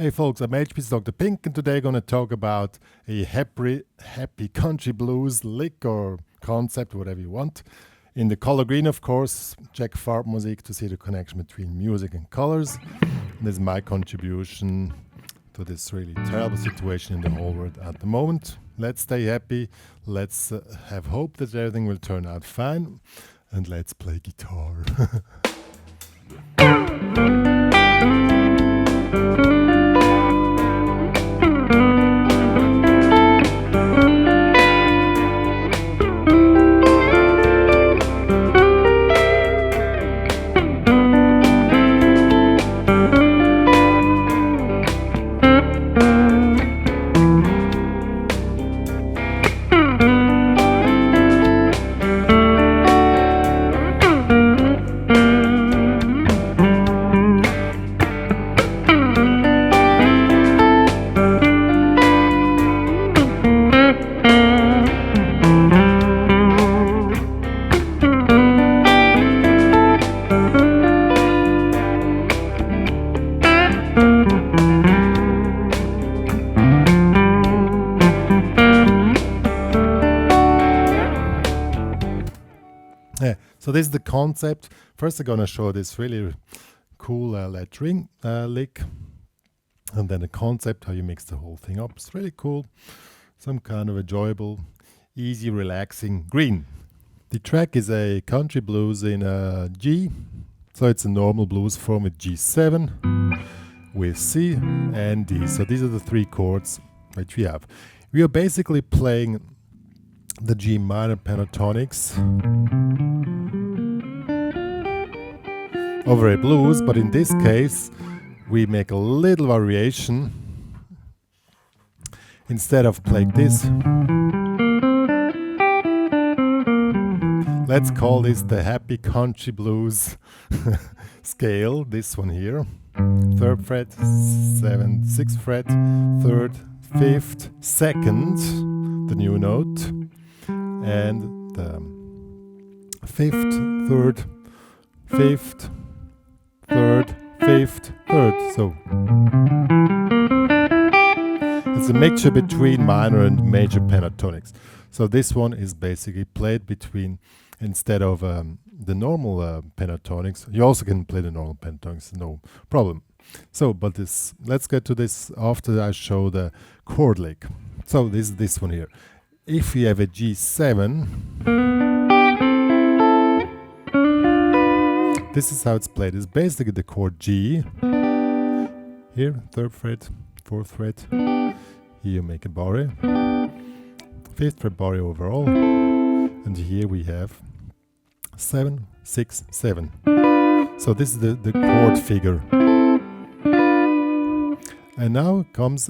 Hey folks, I'm HPCrazy and today I'm going to talk about a happy country blues lick or concept, whatever you want. In the color green, of course, check Farbmusik to see the connection between music and colors. And this is my contribution to this really terrible situation in the whole world at the moment. Let's stay happy, let's have hope that everything will turn out fine, and let's play guitar. So this is the concept. First I'm going to show this really cool lettering lick, and then the concept, how you mix the whole thing up. It's really cool. Some kind of enjoyable, easy, relaxing green. The track is a country blues in G. So it's a normal blues form with G7, with C and D. So these are the three chords which we have. We are basically playing the G minor pentatonics over a blues, but in this case we make a little variation. Instead of playing this, let's call this the happy country blues scale, this one here. 3rd fret, 7th, 6th fret, 3rd, 5th, 2nd, the new note, and the 5th, 3rd, 5th, 3rd, 5th, 3rd. So it's a mixture between minor and major pentatonics. So this one is basically played between, instead of the normal pentatonics, you also can play the normal pentatonics, no problem. So, but this, let's get to this after I show the chord lick. So this is this one here. If you have a G7, this is how it's played. It's basically the chord G. Here, 3rd fret, 4th fret. Here you make a barre. 5th fret barre overall. And here we have 7, 6, 7. So this is the chord figure. And now it comes,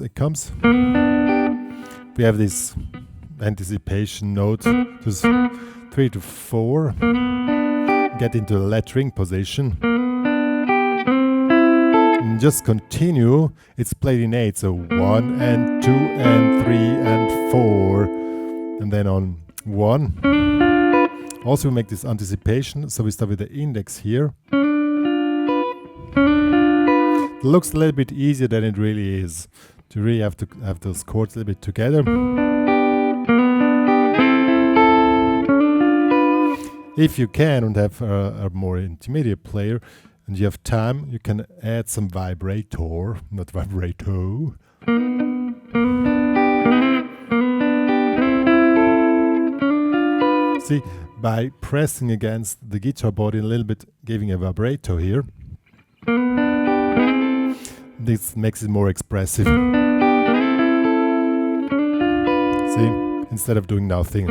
we have this anticipation note, just 3 to 4, get into the lettering position, and just continue. It's played in 8, so 1 and 2 and 3 and 4, and then on 1. Also we make this anticipation, so we start with the index here. It looks a little bit easier than it really is. You really have to have those chords a little bit together. If you can and have a more intermediate player and you have time, you can add some vibrato, not vibrato. See, by pressing against the guitar body a little bit, giving a vibrato here, this makes it more expressive. See, instead of doing nothing.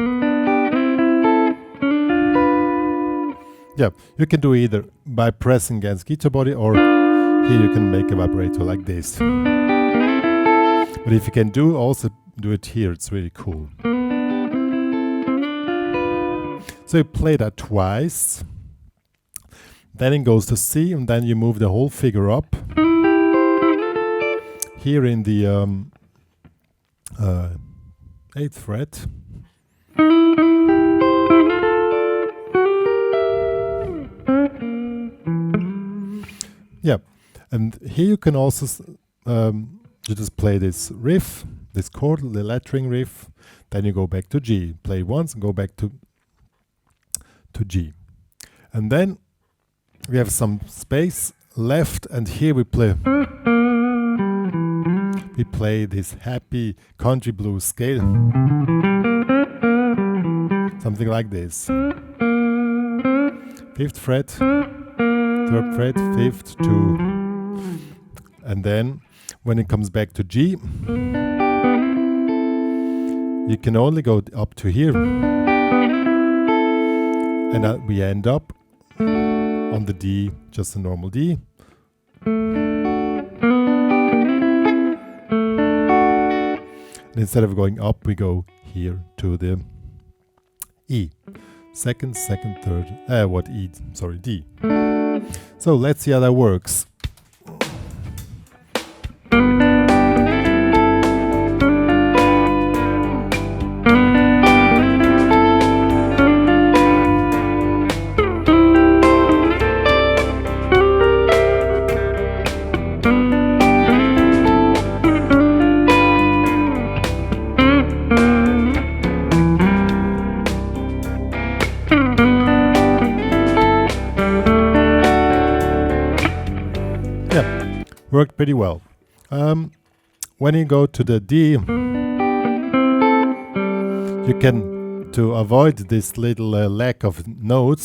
Yeah, you can do either by pressing against guitar body, or here you can make a vibrato like this. But if you can also do it here, it's really cool. So you play that twice, then it goes to C, and then you move the whole figure up. Here in the 8th fret. Yeah, and here you can also you just play this riff, this chord, the lettering riff, then you go back to G. Play once and go back to G. And then we have some space left, and here we play this happy country blues scale. Something like this. 5th fret, 3rd fret, 5th, 2. And then when it comes back to G, you can only go up to here. And we end up on the D, just a normal D. And instead of going up, we go here to the E. Second, 3rd, D. So let's see how that works. Worked pretty well. When you go to the D, you can, to avoid this little lack of notes,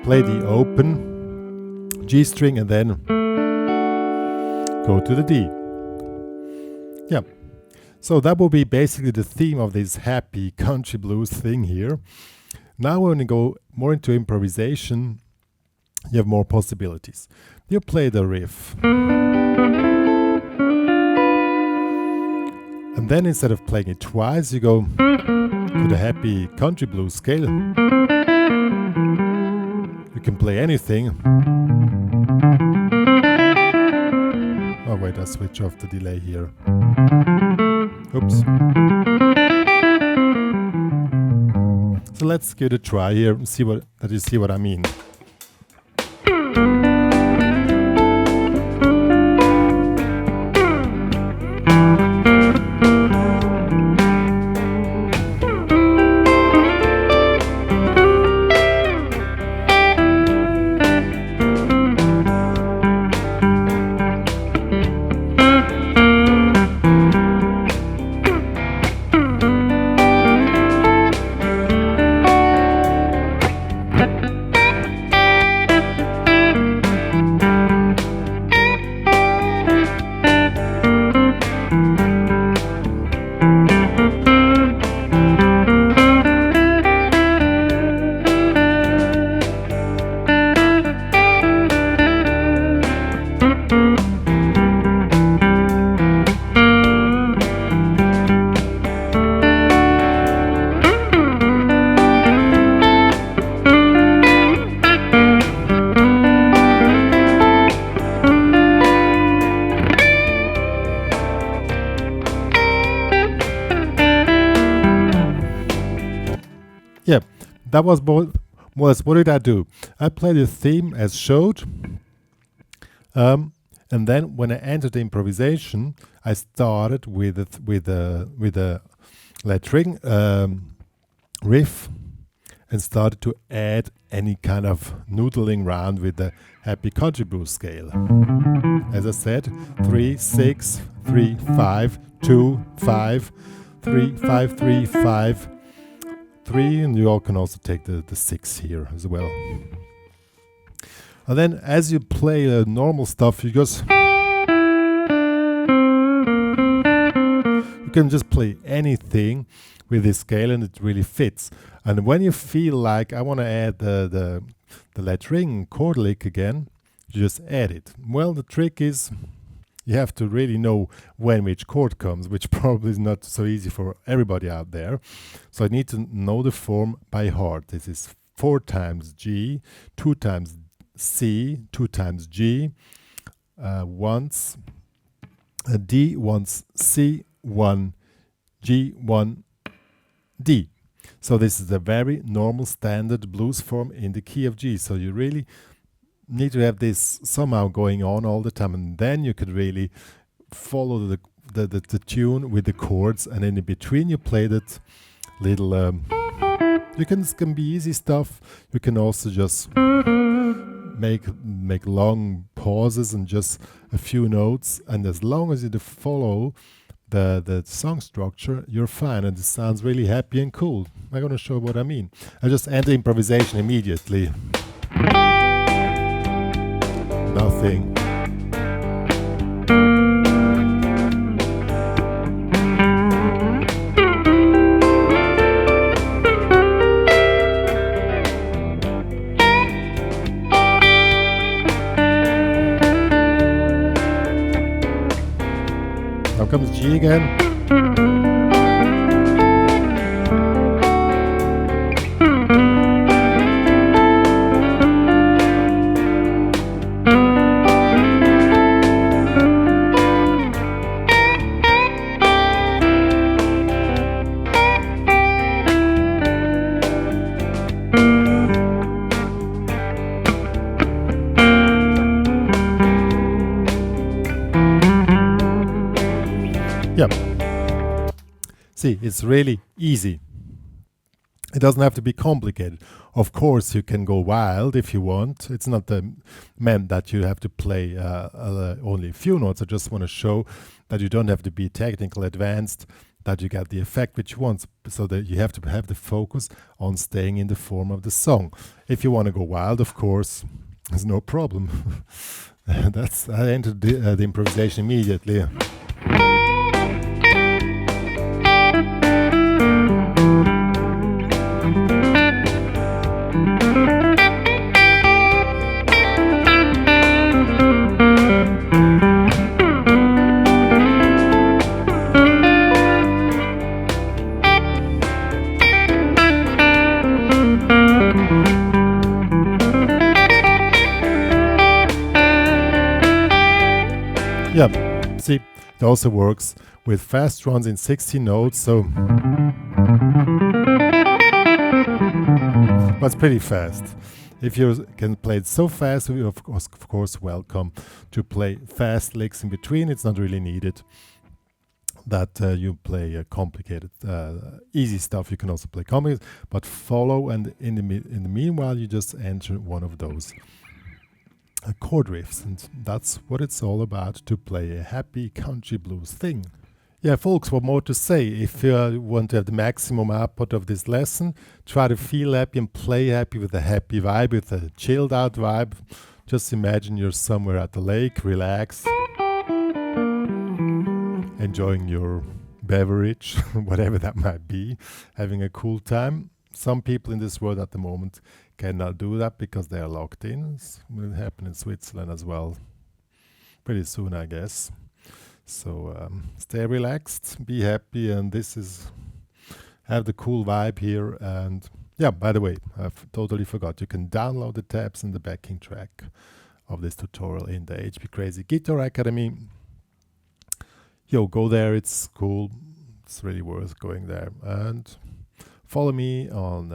play the open G string and then go to the D. Yeah. So that will be basically the theme of this happy country blues thing here. Now when you go more into improvisation, you have more possibilities. You play the riff. And then instead of playing it twice, you go to the happy country blues scale. You can play anything. Oh wait, I'll switch off the delay here. Oops. So let's give it a try here and see what I mean. Yeah, that was more or less what did I do? I played the theme as showed, and then when I entered the improvisation, I started with a lettering riff and started to add any kind of noodling around with the happy country blues scale. As I said, 3, 6, 3, 5, 2, 5, 3, 5, 3, 5, 3, and you all can also take the 6 here as well. And then as you play normal stuff, you can just play anything with this scale and it really fits. And when you feel like I want to add the lettering chord lick again, you just add it. Well, the trick is you have to really know when which chord comes, which probably is not so easy for everybody out there. So I need to know the form by heart. This is 4 times G, 2 times C, 2 times G, once D, once C, 1 G, 1 D. So this is a very normal standard blues form in the key of G. So you really need to have this somehow going on all the time, and then you could really follow the tune with the chords, and in between you play that little you can be easy stuff. You can also just make long pauses and just a few notes, and as long as you follow the song structure, you're fine, and it sounds really happy and cool. I'm gonna show what I mean. I just enter improvisation immediately. Nothing. Now comes G again. Yep. See, it's really easy. It doesn't have to be complicated. Of course, you can go wild if you want. It's not meant that you have to play only a few notes. I just want to show that you don't have to be technical advanced, that you get the effect which you want, so that you have to have the focus on staying in the form of the song. If you want to go wild, of course, there's no problem. I entered the improvisation immediately. Yeah, see, it also works with fast runs in 16 notes, so but it's pretty fast. If you can play it so fast, you're of course welcome to play fast licks in between. It's not really needed that you play complicated, easy stuff. You can also play complicated, but follow, and in the meanwhile, you just enter one of those chord riffs, and that's what it's all about, to play a happy country blues thing. Yeah, folks, what more to say? If you want to have the maximum output of this lesson, try to feel happy and play happy with a happy vibe, with a chilled out vibe. Just imagine you're somewhere at the lake, relax, enjoying your beverage, whatever that might be, having a cool time. Some people in this world at the moment cannot do that because they are locked in. It will happen in Switzerland as well pretty soon, I guess. So stay relaxed, be happy, and have the cool vibe here. And yeah, by the way, I've totally forgot, you can download the tabs and the backing track of this tutorial in the HPCrazy Guitar Academy. Yo, go there, it's cool, it's really worth going there. And follow me on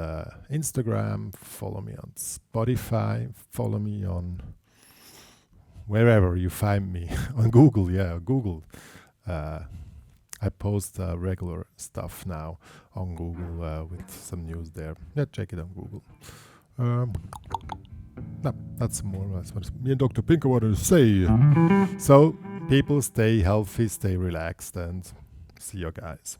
Instagram, follow me on Spotify, follow me on wherever you find me. On Google, yeah, Google. I post regular stuff now on Google with some news there. Yeah, check it on Google. No, that's more or less what me and Dr. Pinker wanted to say. So, people, stay healthy, stay relaxed, and see you guys.